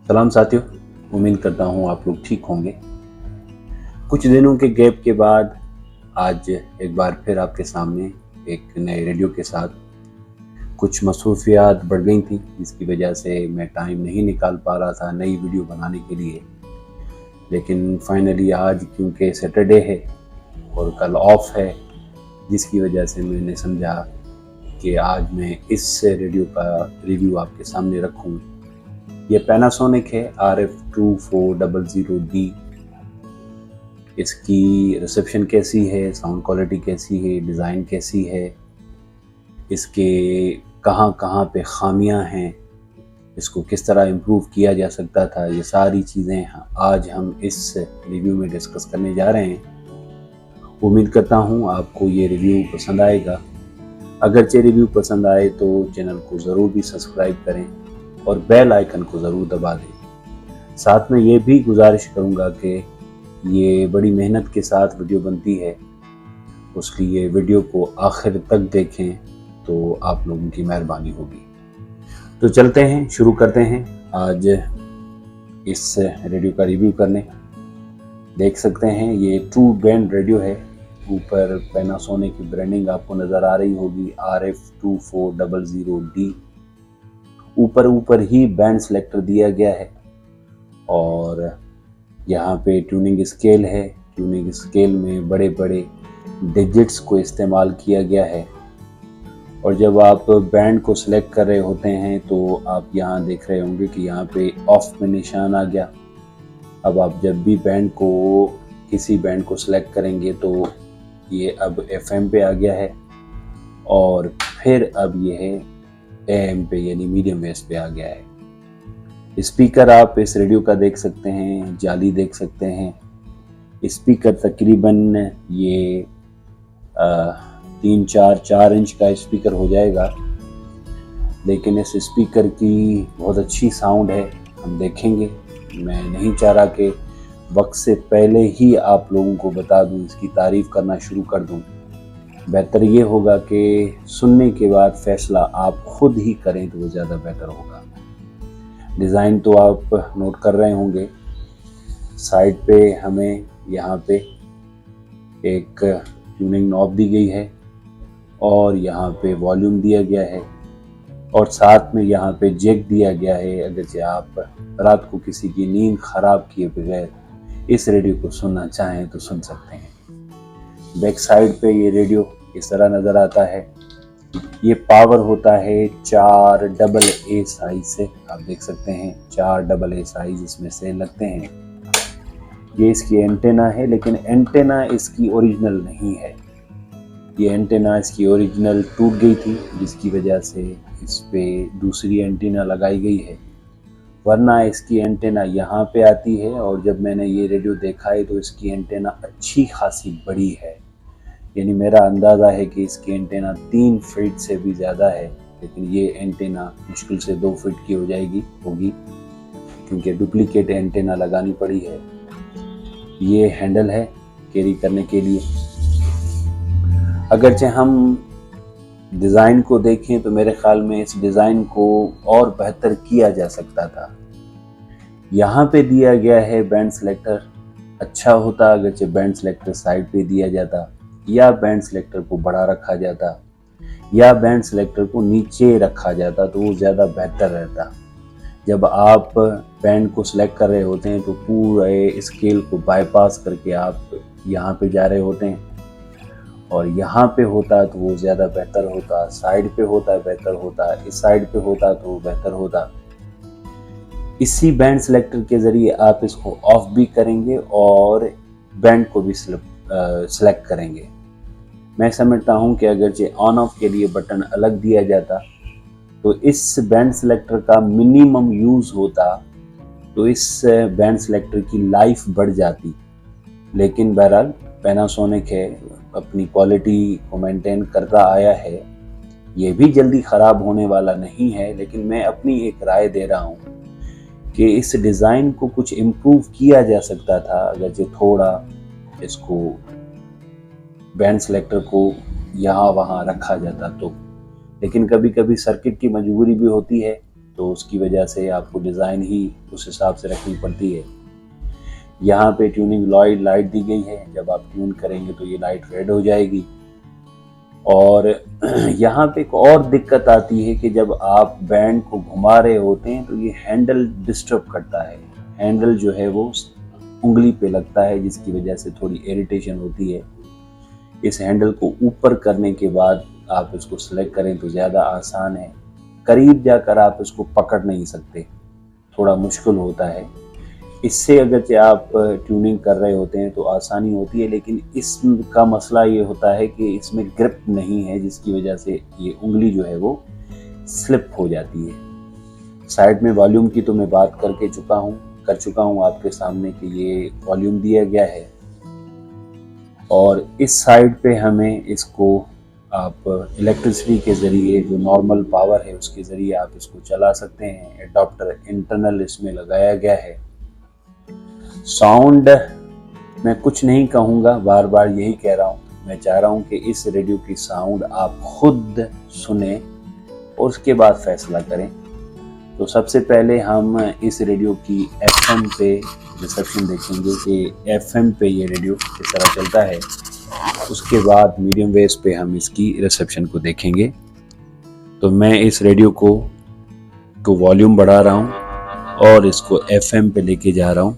सलाम साथियों, उम्मीद करता हूँ आप लोग ठीक होंगे। कुछ दिनों के गैप के बाद आज एक बार फिर आपके सामने एक नए रेडियो के साथ। कुछ मसरूफियात बढ़ गई थी जिसकी वजह से मैं टाइम नहीं निकाल पा रहा था नई वीडियो बनाने के लिए, लेकिन फाइनली आज क्योंकि सैटरडे है और कल ऑफ है, जिसकी वजह से मैंने समझा कि आज मैं इस रेडियो का रिव्यू आपके सामने रखूं। ये पैनासोनिक है RF2400D। इसकी रिसेप्शन कैसी है, साउंड क्वालिटी कैसी है, डिज़ाइन कैसी है, इसके कहाँ कहाँ पे खामियां हैं, इसको किस तरह इम्प्रूव किया जा सकता था, ये सारी चीज़ें आज हम इस रिव्यू में डिस्कस करने जा रहे हैं। उम्मीद करता हूँ आपको ये रिव्यू पसंद आएगा। अगरचे रिव्यू पसंद आए तो चैनल को ज़रूर भी सब्सक्राइब करें और बेल आइकन को ज़रूर दबा दें। साथ में ये भी गुजारिश करूँगा कि ये बड़ी मेहनत के साथ वीडियो बनती है, उसलिए वीडियो को आखिर तक देखें तो आप लोगों की मेहरबानी होगी। तो चलते हैं, शुरू करते हैं आज इस रेडियो का रिव्यू करने। देख सकते हैं ये ट्रू बैंड रेडियो है। ऊपर पैनासोनिक की ब्रांडिंग आपको नज़र आ रही होगी RF2400D। ऊपर ही बैंड सेलेक्टर दिया गया है और यहाँ पे ट्यूनिंग स्केल है। ट्यूनिंग स्केल में बड़े बड़े डिजिट्स को इस्तेमाल किया गया है और जब आप बैंड को सिलेक्ट कर रहे होते हैं तो आप यहाँ देख रहे होंगे कि यहाँ पे ऑफ में निशान आ गया। अब आप जब भी किसी बैंड को सिलेक्ट करेंगे तो ये अब FM पे आ गया है और फिर अब ये है AM पे यानी मीडियम वेव पे आ गया है। स्पीकर आप इस रेडियो का देख सकते हैं, जाली देख सकते हैं। स्पीकर तकरीबन ये 4 इंच का स्पीकर हो जाएगा, लेकिन इस स्पीकर की बहुत अच्छी साउंड है, हम देखेंगे। मैं नहीं चाह रहा कि वक्त से पहले ही आप लोगों को बता दूं, इसकी तारीफ करना शुरू कर दूं। बेहतर ये होगा कि सुनने के बाद फैसला आप खुद ही करें तो वो ज़्यादा बेहतर होगा। डिज़ाइन तो आप नोट कर रहे होंगे। साइड पे हमें यहाँ पे एक ट्यूनिंग नॉब दी गई है और यहाँ पे वॉल्यूम दिया गया है और साथ में यहाँ पे जैक दिया गया है। अगर आप रात को किसी की नींद ख़राब किए बगैर इस रेडियो को सुनना चाहें तो सुन सकते हैं। बैक साइड पे ये रेडियो इस तरह नज़र आता है। ये पावर होता है 4AA साइज से, आप देख सकते हैं 4AA साइज इसमें से लगते हैं। ये इसकी एंटेना है, लेकिन एंटेना इसकी ओरिजिनल नहीं है। ये एंटेना इसकी ओरिजिनल टूट गई थी, जिसकी वजह से इस पे दूसरी एंटेना लगाई गई है, वरना इसकी एंटेना यहाँ पे आती है। और जब मैंने ये रेडियो देखा है तो इसकी एंटेना अच्छी खासी बड़ी है, यानी मेरा अंदाज़ा है कि इसकी एंटेना 3 फीट से भी ज़्यादा है, लेकिन ये एंटेना मुश्किल से 2 फीट की होगी क्योंकि डुप्लीकेट एंटेना लगानी पड़ी है। ये हैंडल है कैरी करने के लिए। अगरचे हम डिज़ाइन को देखें तो मेरे ख्याल में इस डिज़ाइन को और बेहतर किया जा सकता था। यहाँ पे दिया गया है बैंड सेलेक्टर, अच्छा होता अगरचे बैंड सेलेक्टर साइड पे दिया जाता, या बैंड सेलेक्टर को बड़ा रखा जाता, या बैंड सेलेक्टर को नीचे रखा जाता तो वो ज़्यादा बेहतर रहता। जब आप बैंड को सिलेक्ट कर रहे होते हैं तो पूरे स्केल को बाईपास करके आप यहाँ पे जा रहे होते हैं, और यहाँ पे होता तो वो ज़्यादा बेहतर होता। साइड पे होता बेहतर होता, इस साइड पे होता तो बेहतर होता। इसी बैंड सेलेक्टर के ज़रिए आप इसको ऑफ भी करेंगे और बैंड को भी सिलेक्ट करेंगे। मैं समझता हूँ कि अगरचे ऑन ऑफ के लिए बटन अलग दिया जाता तो इस बैंड सेलेक्टर का मिनिमम यूज़ होता तो इस बैंड सेलेक्टर की लाइफ बढ़ जाती। लेकिन बहरहाल पैनासोनिक है, अपनी क्वालिटी को मेंटेन करता आया है, ये भी जल्दी ख़राब होने वाला नहीं है। लेकिन मैं अपनी एक राय दे रहा हूँ कि इस डिज़ाइन को कुछ इम्प्रूव किया जा सकता था अगर जो थोड़ा इसको बैंड सेलेक्टर को यहाँ वहाँ रखा जाता तो। लेकिन कभी कभी सर्किट की मजबूरी भी होती है तो उसकी वजह से आपको डिज़ाइन ही उस हिसाब से रखनी पड़ती है। यहाँ पे ट्यूनिंग लाइट दी गई है, जब आप ट्यून करेंगे तो ये लाइट रेड हो जाएगी। और यहाँ पे एक और दिक्कत आती है कि जब आप बैंड को घुमा रहे होते हैं तो ये हैंडल डिस्टर्ब करता है। हैंडल जो है वो उंगली पे लगता है, जिसकी वजह से थोड़ी इरिटेशन होती है। इस हैंडल को ऊपर करने के बाद आप इसको सिलेक्ट करें तो ज़्यादा आसान है। करीब जाकर आप इसको पकड़ नहीं सकते, थोड़ा मुश्किल होता है। इससे अगर आप ट्यूनिंग कर रहे होते हैं तो आसानी होती है, लेकिन इसका मसला ये होता है कि इसमें ग्रिप नहीं है, जिसकी वजह से ये उंगली जो है वो स्लिप हो जाती है। साइड में वॉल्यूम की तो मैं बात कर चुका हूँ आपके सामने कि ये वॉल्यूम दिया गया है। और इस साइड पे हमें इसको आप इलेक्ट्रिसिटी के ज़रिए, जो नॉर्मल पावर है उसके ज़रिए आप इसको चला सकते हैं। एडाप्टर इंटरनल इसमें लगाया गया है। साउंड मैं कुछ नहीं कहूँगा, बार बार यही कह रहा हूँ। मैं चाह रहा हूँ कि इस रेडियो की साउंड आप खुद सुने और उसके बाद फैसला करें। तो सबसे पहले हम इस रेडियो की FM पे रिसेप्शन देखेंगे कि FM पे ये रेडियो किस तरह चलता है। उसके बाद मीडियम वेव पे हम इसकी रिसेप्शन को देखेंगे। तो मैं इस रेडियो को वॉल्यूम बढ़ा रहा हूँ और इसको FM पे लेके जा रहा हूँ।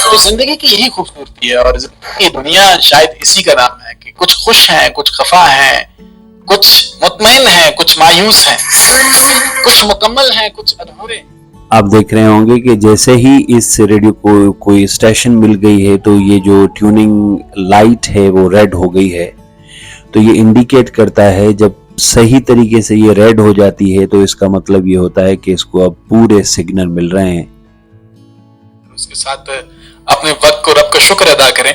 तो जिंदगी की यही खूबसूरती है और जिंदगी की दुनिया शायद इसी का नाम है कि कुछ खुश हैं, कुछ खफा हैं, कुछ मुतमईन हैं, कुछ मायूस हैं, कुछ मुकम्मल हैं, कुछ अधूरे। आप देख रहे होंगे कि जैसे ही इस रेडियो को कोई स्टेशन मिल गई है तो ये जो ट्यूनिंग लाइट है वो रेड हो गई है। तो ये इंडिकेट करता है, जब सही तरीके से ये रेड हो जाती है तो इसका मतलब ये होता है कि इसको अब पूरे सिग्नल मिल रहे हैं। उसके साथ अपने वक्त को रब का शुक्र अदा करें।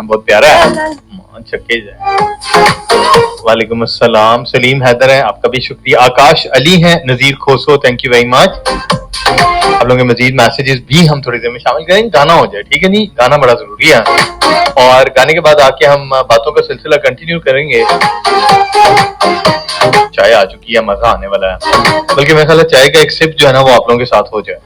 बहुत प्यारा है। छक्के जाए। वालेकुम अस्सलाम। सलीम हैदर है, आपका भी शुक्रिया। आकाश अली हैं, Nazir Khoso, thank you very much. आप लोगों के मजीद मैसेजेस भी हम थोड़ी देर में शामिल करेंगे। गाना हो जाए, ठीक है नहीं? गाना बड़ा जरूरी है और गाने के बाद आके हम बातों का सिलसिला कंटिन्यू करेंगे। चाय आ चुकी है, मजा आने वाला है। बल्कि मेरे ख्याल है चाय का एक सिप जो है ना वो आप लोगों के साथ हो जाए।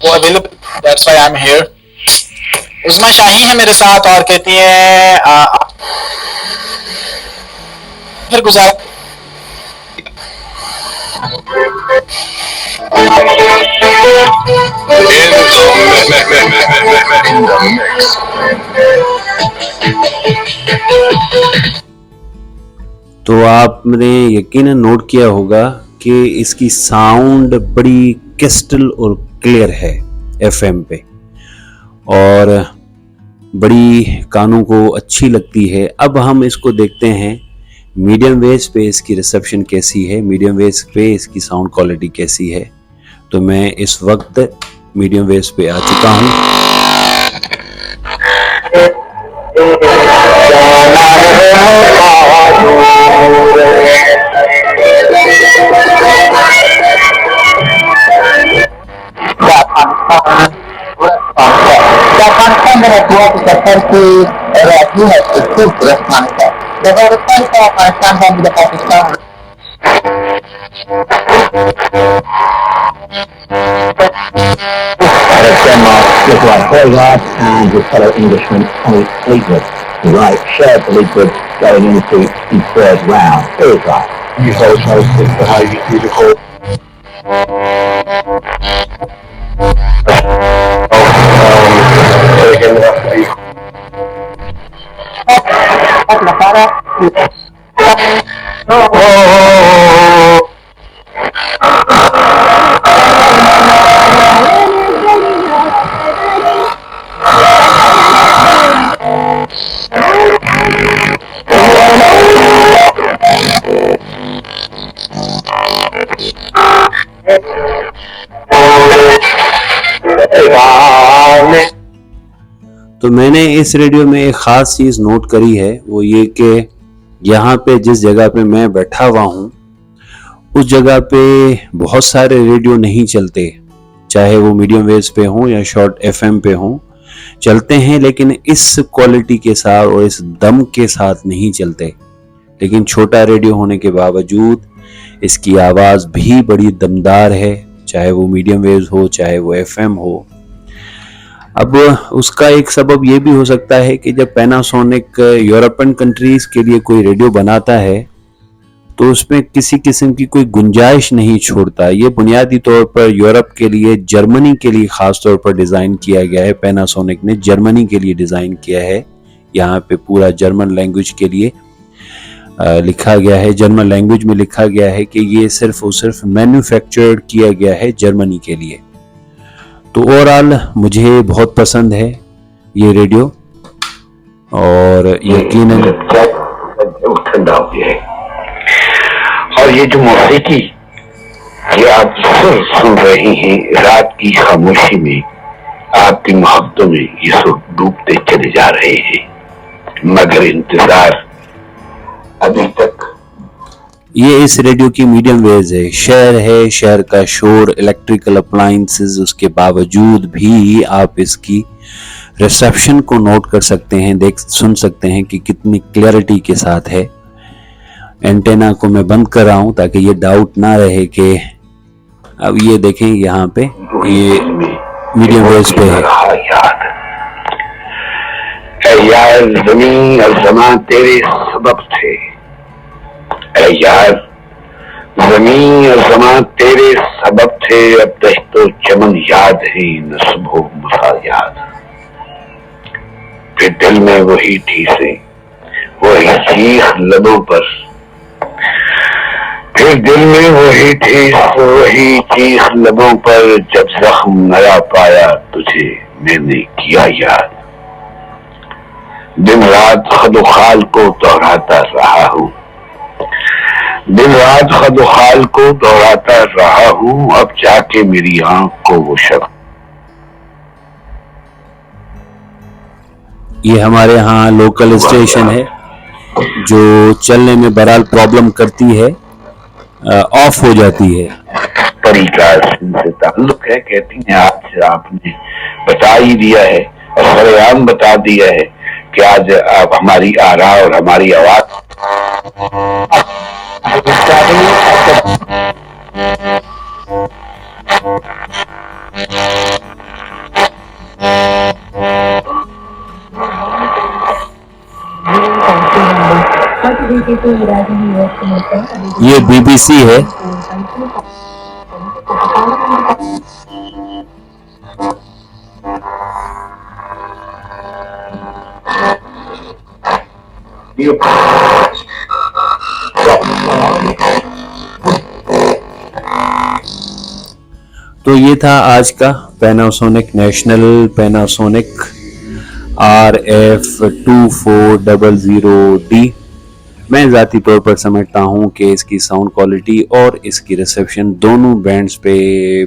वो available, that's why I am here. Usma Shahi है मेरे साथ और कहती है फिर गुजार तो आपने यकीनन नोट किया होगा कि इसकी साउंड बड़ी क्रिस्टल और क्लियर है FM पे और बड़ी कानों को अच्छी लगती है। अब हम इसको देखते हैं मीडियम वेव पे इसकी रिसेप्शन कैसी है, मीडियम वेव पे इसकी साउंड क्वालिटी कैसी है। तो मैं इस वक्त मीडियम वेव पे आ चुका हूँ। सफर की रहती है पाकिस्तान का मुझे Pakistan Denmark look like very hard and with fellow Englishman Tommy Fleetwood. Right, shared Fleetwood going into the third round. Here is that. You hold most of the how you do the call. तो मैंने इस radio में एक ख़ास चीज़ note करी है, वो ये कि यहाँ पे जिस जगह पे मैं बैठा हुआ हूँ उस जगह पे बहुत सारे रेडियो नहीं चलते, चाहे वो मीडियम वेव्स पे हों या शॉर्ट एफएम पे हों, चलते हैं लेकिन इस क्वालिटी के साथ और इस दम के साथ नहीं चलते। लेकिन छोटा रेडियो होने के बावजूद इसकी आवाज़ भी बड़ी दमदार है, चाहे वो मीडियम वेव्स हो चाहे वो एफएम हो। अब उसका एक सबब ये भी हो सकता है कि जब पैनासोनिक यूरोपियन कंट्रीज के लिए कोई रेडियो बनाता है तो उसमें किसी किस्म की कोई गुंजाइश नहीं छोड़ता। ये बुनियादी तौर पर यूरोप के लिए, जर्मनी के लिए ख़ास तौर पर डिज़ाइन किया गया है। पैनासोनिक ने जर्मनी के लिए डिज़ाइन किया है, यहाँ पे पूरा जर्मन लैंग्वेज के लिए लिखा गया है, जर्मन लैंग्वेज में लिखा गया है कि ये सिर्फ और सिर्फ मैन्युफैक्चर्ड किया गया है जर्मनी के लिए। तो ओवरऑल मुझे बहुत पसंद है ये रेडियो और यकीनन ठंडा हो गया है। और ये जो मौसीकी ये आप सुन रहे हैं रात की खामोशी में, आपकी मोहब्बतों में ये सुर डूबते चले जा रहे हैं, मगर इंतजार अभी तक। ये इस रेडियो की मीडियम वेव्स है, शहर है, शहर का शोर, इलेक्ट्रिकल अप्लायंसेस, उसके बावजूद भी आप इसकी रिसेप्शन को नोट कर सकते हैं, सुन सकते हैं कि कितनी क्लैरिटी के साथ है। एंटेना को मैं बंद कर रहा हूं ताकि ये डाउट ना रहे कि अब ये देखें यहाँ पे ये मीडियम वेव्स पे है। यार ज़मीन और ज़मां तेरे सबब थे, यार ज़मीन और ज़मां तेरे सबब थे, अब दश्तो चमन याद है न सुबह मसा याद। फिर दिल में वही ठीसे, वही चीख लबों पर, फिर दिल में वही ठेस, वही चीख लबों पर, जब जख्म नया पाया तुझे मैंने किया याद। दिन रात खदो खाल को दोहराता रहा हूँ, दिन रात खदो खाल को दोहराता रहा हूँ, अब जाके मेरी आंख को वो शक। ये हमारे यहाँ लोकल स्टेशन है जो चलने में बहरहाल प्रॉब्लम करती है, ऑफ हो जाती है। तरीका से ताल्लुक है, कहती हैं आज आपने बता ही दिया है और सरेआम बता दिया है कि आज आप हमारी आरा और हमारी आवाज ये BBC है। तो ये था आज का पैनासोनिक नेशनल पैनासोनिक RF2400D। मैं ज़ाती तौर पर समझता हूँ कि इसकी साउंड क्वालिटी और इसकी रिसेप्शन दोनों बैंड्स पे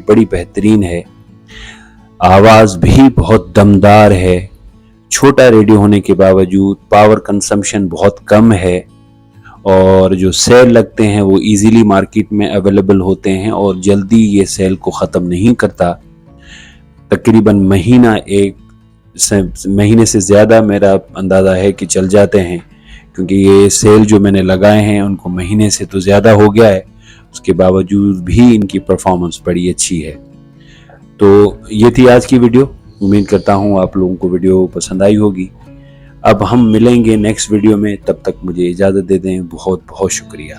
बड़ी बेहतरीन है। आवाज़ भी बहुत दमदार है। छोटा रेडियो होने के बावजूद पावर कंजम्पशन बहुत कम है और जो सेल लगते हैं वो इजीली मार्केट में अवेलेबल होते हैं और जल्दी ये सेल को ख़त्म नहीं करता। तकरीबन एक महीने से ज़्यादा मेरा अंदाज़ा है कि चल जाते हैं, क्योंकि ये सेल जो मैंने लगाए हैं उनको महीने से तो ज़्यादा हो गया है, उसके बावजूद भी इनकी परफॉर्मेंस बड़ी अच्छी है। तो ये थी आज की वीडियो। उम्मीद करता हूँ आप लोगों को वीडियो पसंद आई होगी। अब हम मिलेंगे नेक्स्ट वीडियो में, तब तक मुझे इजाज़त दे दें। बहुत बहुत शुक्रिया।